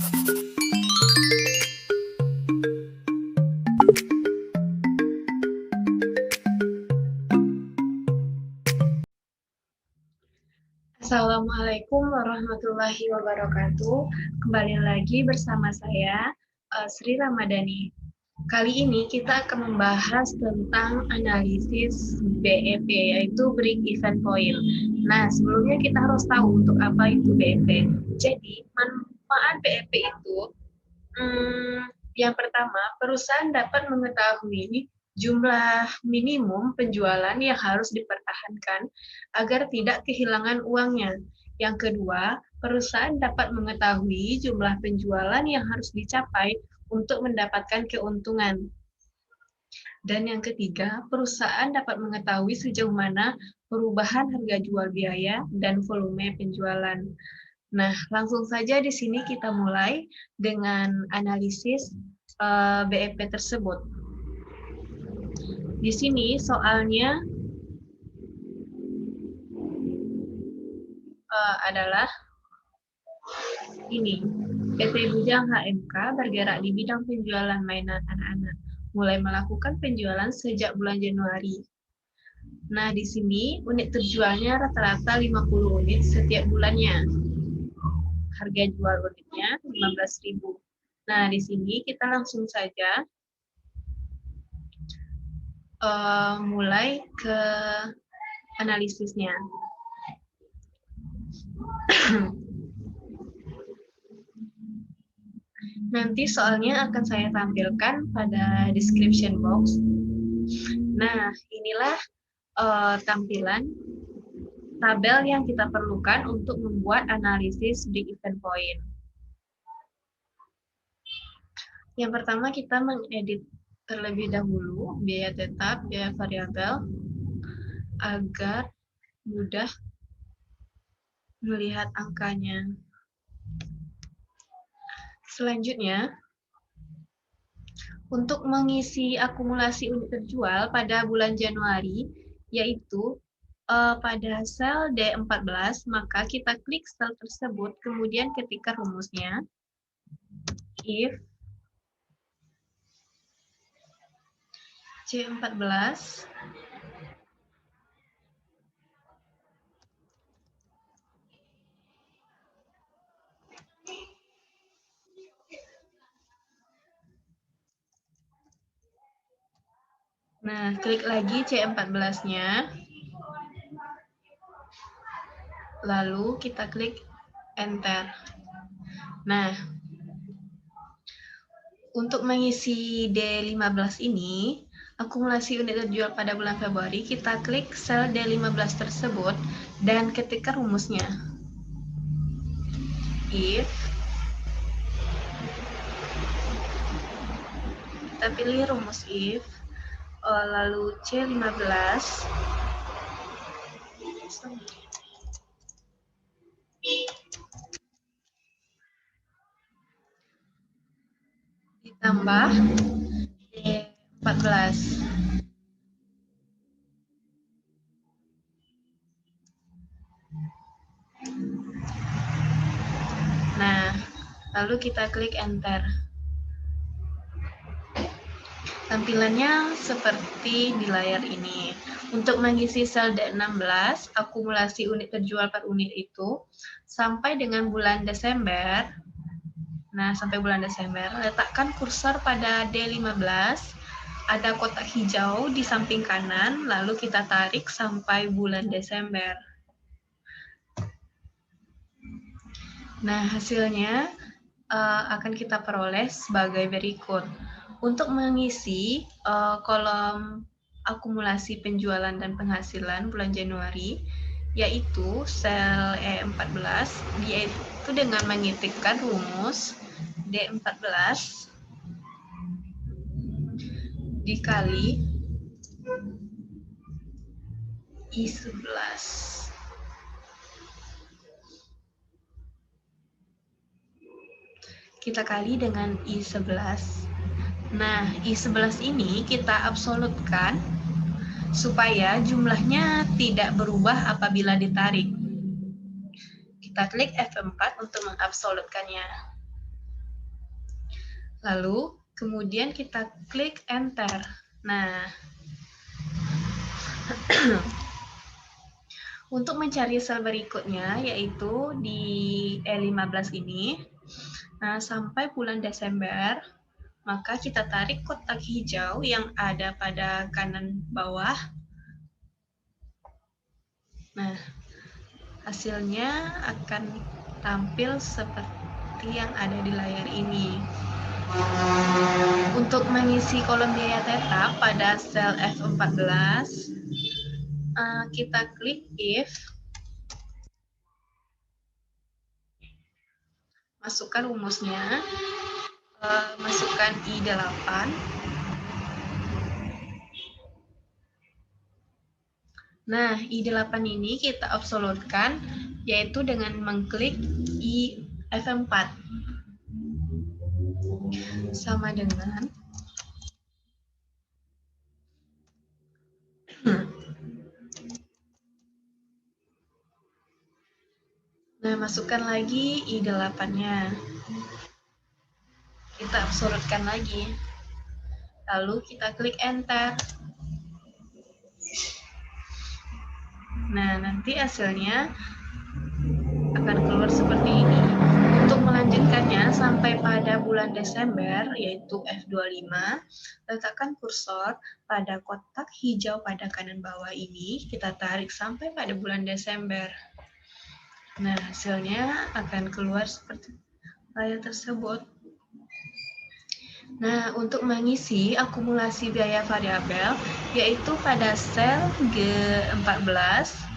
Assalamualaikum warahmatullahi wabarakatuh. Kembali lagi bersama saya, Sri Ramadhani. Kali ini kita akan membahas tentang analisis BEP, yaitu Break Even Point. Nah, sebelumnya kita harus tahu untuk apa itu BEP. Jadi, manfaat BEP itu, yang pertama, perusahaan dapat mengetahui jumlah minimum penjualan yang harus dipertahankan agar tidak kehilangan uangnya. Yang kedua, perusahaan dapat mengetahui jumlah penjualan yang harus dicapai untuk mendapatkan keuntungan. Dan yang ketiga, perusahaan dapat mengetahui sejauh mana perubahan harga jual biaya dan volume penjualan. Nah, langsung saja di sini kita mulai dengan analisis BEP tersebut. Di sini soalnya adalah ini. PT Bujang HMK bergerak di bidang penjualan mainan anak-anak, mulai melakukan penjualan sejak bulan Januari. Nah, di sini unit terjualnya rata-rata 50 unit setiap bulannya. Harga jual unitnya 15.000. Nah, di sini kita langsung saja mulai ke analisisnya. Nanti soalnya akan saya tampilkan pada description box. Nah, inilah tampilan tabel yang kita perlukan untuk membuat analisis break even point. Yang pertama kita mengedit terlebih dahulu biaya tetap, biaya variabel, agar mudah melihat angkanya. Selanjutnya, untuk mengisi akumulasi unit terjual pada bulan Januari, yaitu pada sel D14, maka kita klik sel tersebut, kemudian ketikkan rumusnya, if C14 Nah, klik lagi C14-nya. Lalu kita klik enter. Nah, untuk mengisi D15 ini, akumulasi unit terjual pada bulan Februari, kita klik sel D15 tersebut dan ketikkan rumusnya. If kita pilih rumus if, lalu C15 ditambah D14. Nah, lalu kita klik enter. Tampilannya seperti di layar ini. Untuk mengisi sel D16, akumulasi unit terjual per unit itu sampai dengan bulan Desember. Nah, sampai bulan Desember, letakkan kursor pada D15, ada kotak hijau di samping kanan, lalu kita tarik sampai bulan Desember. Nah, hasilnya akan kita peroleh sebagai berikut. Untuk mengisi kolom akumulasi penjualan dan penghasilan bulan Januari, yaitu sel E14, yaitu dengan mengetikkan rumus D14 dikali I11. Kita kali dengan I11. Nah, I11 ini kita absolutkan supaya jumlahnya tidak berubah apabila ditarik. Kita klik F4 untuk mengabsolutkannya. Lalu, kemudian kita klik Enter. Nah, untuk mencari sel berikutnya, yaitu di E15 ini, nah sampai bulan Desember, maka kita tarik kotak hijau yang ada pada kanan bawah. Nah, hasilnya akan tampil seperti yang ada di layar ini. Untuk mengisi kolom biaya tetap pada sel F14, kita klik if, masukkan rumusnya, masukkan I8. Nah, I8 ini kita absolutkan, yaitu dengan mengklik I F4. Sama dengan nah, masukkan lagi I8-nya. Kita absolutkan lagi. Lalu kita klik enter. Nah, nanti hasilnya akan keluar seperti ini. Untuk melanjutkannya sampai pada bulan Desember, yaitu F25, letakkan kursor pada kotak hijau pada kanan bawah ini, kita tarik sampai pada bulan Desember. Nah, hasilnya akan keluar seperti layar tersebut. Nah, untuk mengisi akumulasi biaya variabel, yaitu pada sel G14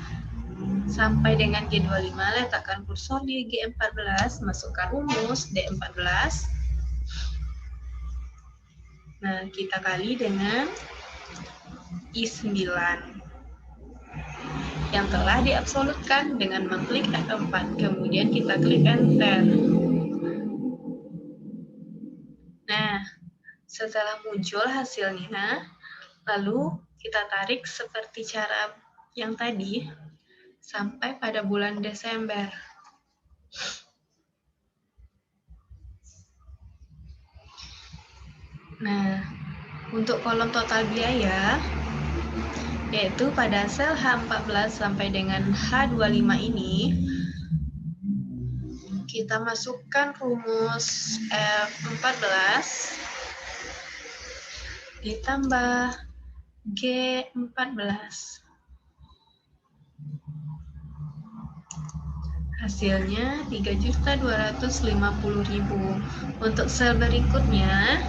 sampai dengan G25, letakkan kursor di G14, masukkan rumus D14. Nah, kita kali dengan I9 yang telah diabsolutkan dengan mengklik F4, kemudian kita klik enter. Nah, setelah muncul hasilnya, lalu kita tarik seperti cara yang tadi sampai pada bulan Desember. Nah, untuk kolom total biaya, yaitu pada sel H14 sampai dengan H25 ini, kita masukkan rumus F14 ditambah G14. Hasilnya 3.250.000. Untuk sel berikutnya,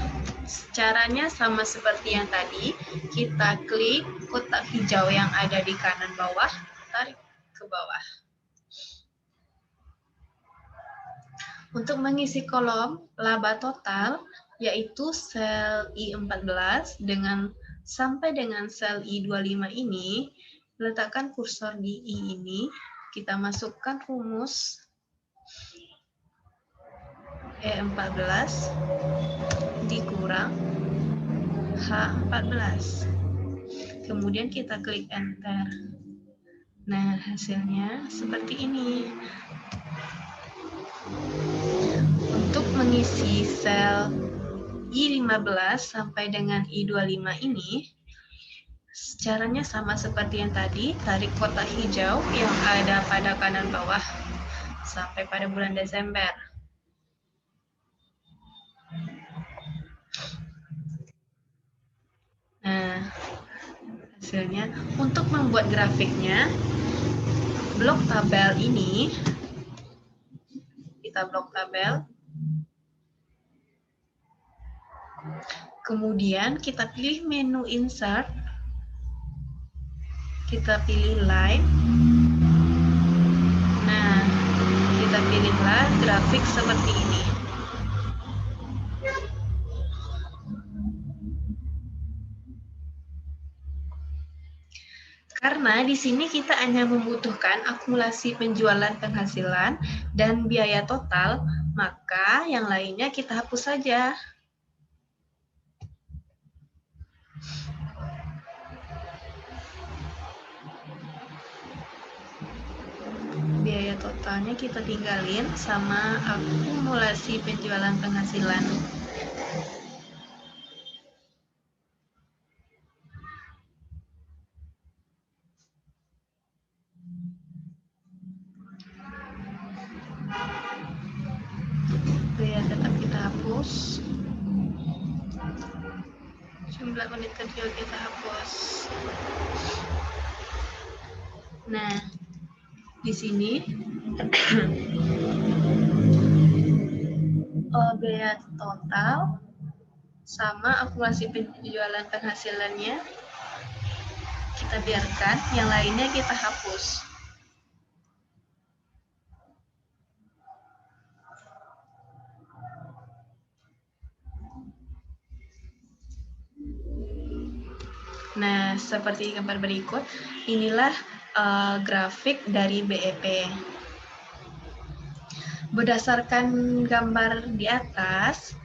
caranya sama seperti yang tadi. Kita klik kotak hijau yang ada di kanan bawah, tarik ke bawah. Untuk mengisi kolom laba total, yaitu sel I14 sampai dengan sel I25 ini, letakkan kursor di I ini, kita masukkan rumus E14 dikurang H14. Kemudian kita klik enter. Nah, hasilnya seperti ini. Untuk mengisi sel I15 sampai dengan I25 ini, caranya sama seperti yang tadi, tarik kotak hijau yang ada pada kanan bawah sampai pada bulan Desember. Nah, hasilnya untuk membuat grafiknya, blok tabel ini, kita blok tabel, kemudian kita pilih menu insert, kita pilih line. Nah, kita pilihlah grafik seperti ini. Karena di sini kita hanya membutuhkan akumulasi penjualan penghasilan dan biaya total, maka yang lainnya kita hapus saja. Biaya totalnya kita tinggalin sama akumulasi penjualan penghasilan. hapus. Jumlah unit terjual kita hapus. Nah, di sini biaya total sama akumulasi penjualan penghasilannya kita biarkan, yang lainnya kita hapus. Nah, seperti gambar berikut, inilah grafik dari BEP. Berdasarkan gambar di atas,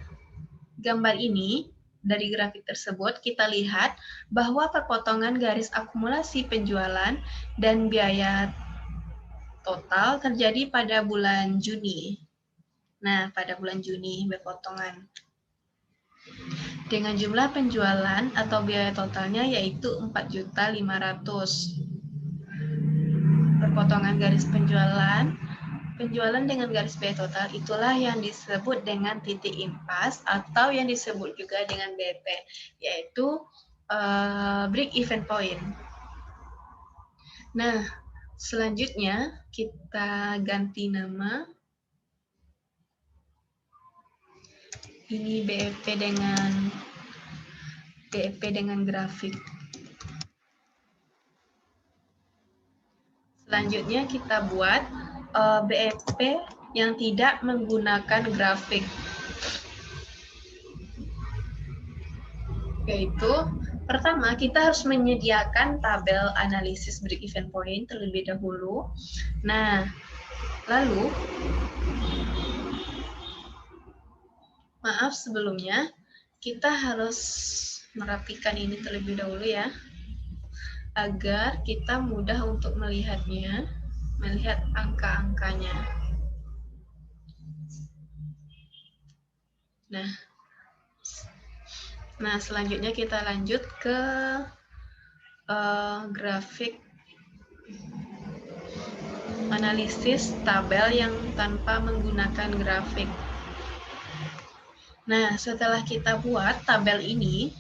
gambar ini, dari grafik tersebut, kita lihat bahwa perpotongan garis akumulasi penjualan dan biaya total terjadi pada bulan Juni. Nah, pada bulan Juni berpotongan. Dengan jumlah penjualan atau biaya totalnya yaitu 4.500.000. Perpotongan garis penjualan dengan garis biaya total itulah yang disebut dengan titik impas atau yang disebut juga dengan BP, yaitu break even point. Nah, selanjutnya kita ganti nama. Ini BEP dengan grafik. Selanjutnya kita buat BEP yang tidak menggunakan grafik. Yaitu, pertama kita harus menyediakan tabel analisis break even point terlebih dahulu. Nah, lalu maaf sebelumnya, kita harus merapikan ini terlebih dahulu ya, agar kita mudah untuk melihatnya, melihat angka-angkanya. Nah, selanjutnya kita lanjut ke grafik analisis tabel yang tanpa menggunakan grafik. Nah, setelah kita buat tabel ini,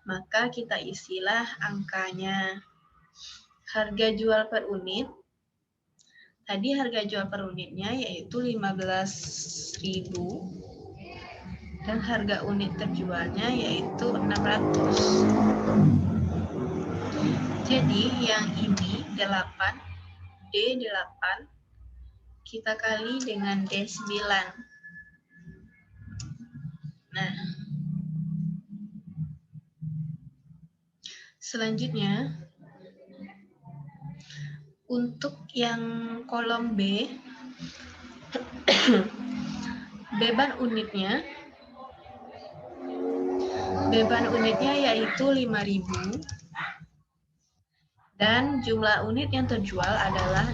maka kita isilah angkanya. Harga jual per unit, tadi harga jual per unitnya yaitu 15.000, dan harga unit terjualnya yaitu 600. Jadi yang ini 8, D8, kita kali dengan D9. Nah, selanjutnya untuk yang kolom B, beban unitnya yaitu 5.000 dan jumlah unit yang terjual adalah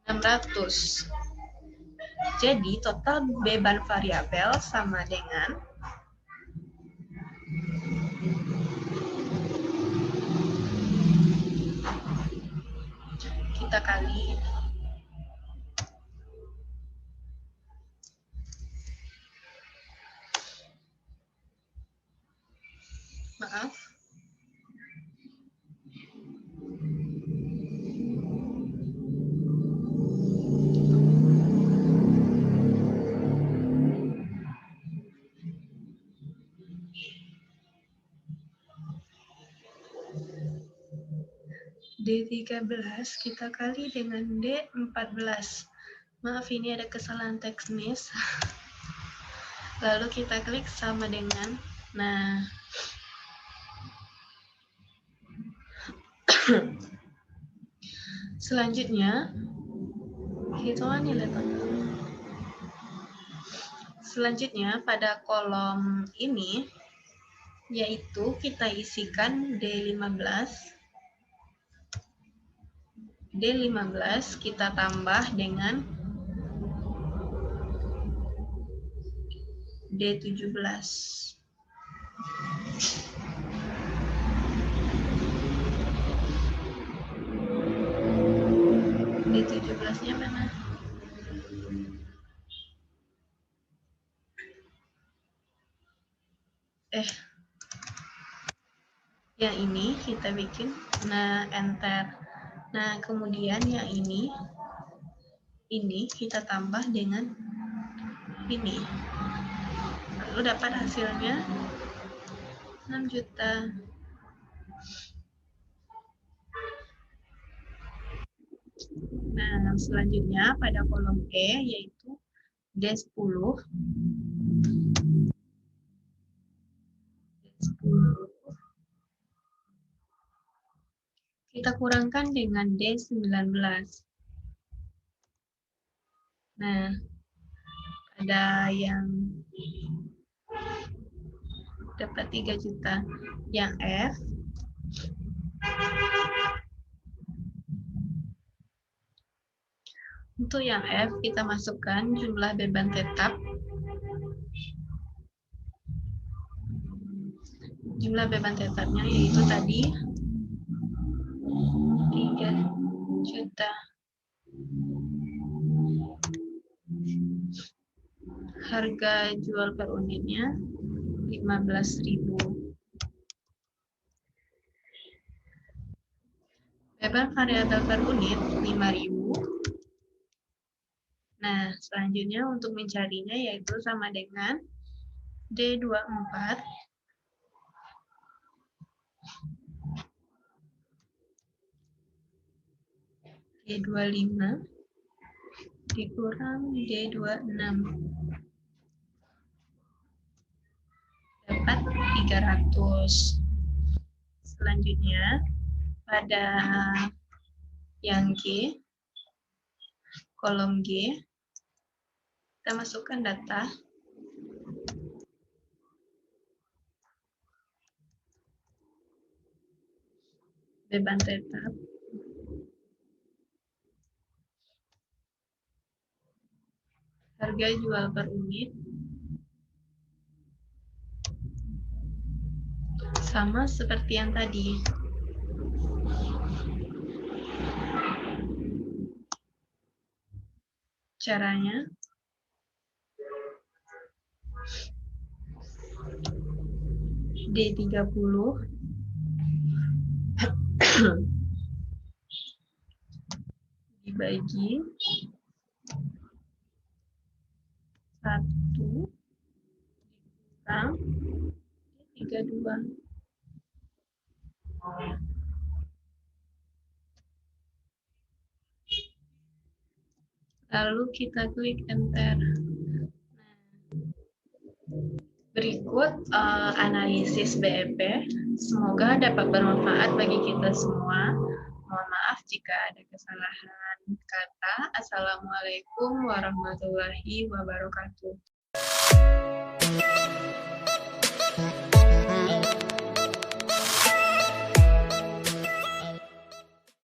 600. Jadi total beban variabel sama dengan kita kali D13 kita kali dengan D14. Maaf, ini ada kesalahan teknis. Lalu kita klik sama dengan, nah, selanjutnya, pada kolom ini, yaitu kita isikan D15 kita tambah dengan D17. D17-nya mana? yang ini kita bikin, nah enter. Nah kemudian yang ini kita tambah dengan ini, lalu dapat hasilnya 6 juta. Nah selanjutnya pada kolom E yaitu D10. Kita kurangkan dengan D19. Nah, ada yang dapat 3 juta. Yang F, untuk yang F kita masukkan jumlah beban tetap. Jumlah beban tetapnya yaitu tadi 3 juta. Harga jual per unitnya 15.000. Beban variabel per unit 5.000. Nah, selanjutnya untuk mencarinya yaitu sama dengan D24 D25 dikurang D26 dapat 300. Selanjutnya pada yang G, kolom G, kita masukkan data beban tetap, harga jual per unit, sama seperti yang tadi. Caranya, D30 dibagi 1 dikurang D32. Lalu kita klik enter. Berikut analisis BEP. Semoga dapat bermanfaat bagi kita semua. Mohon maaf jika ada kesalahan kata. Assalamualaikum warahmatullahi wabarakatuh.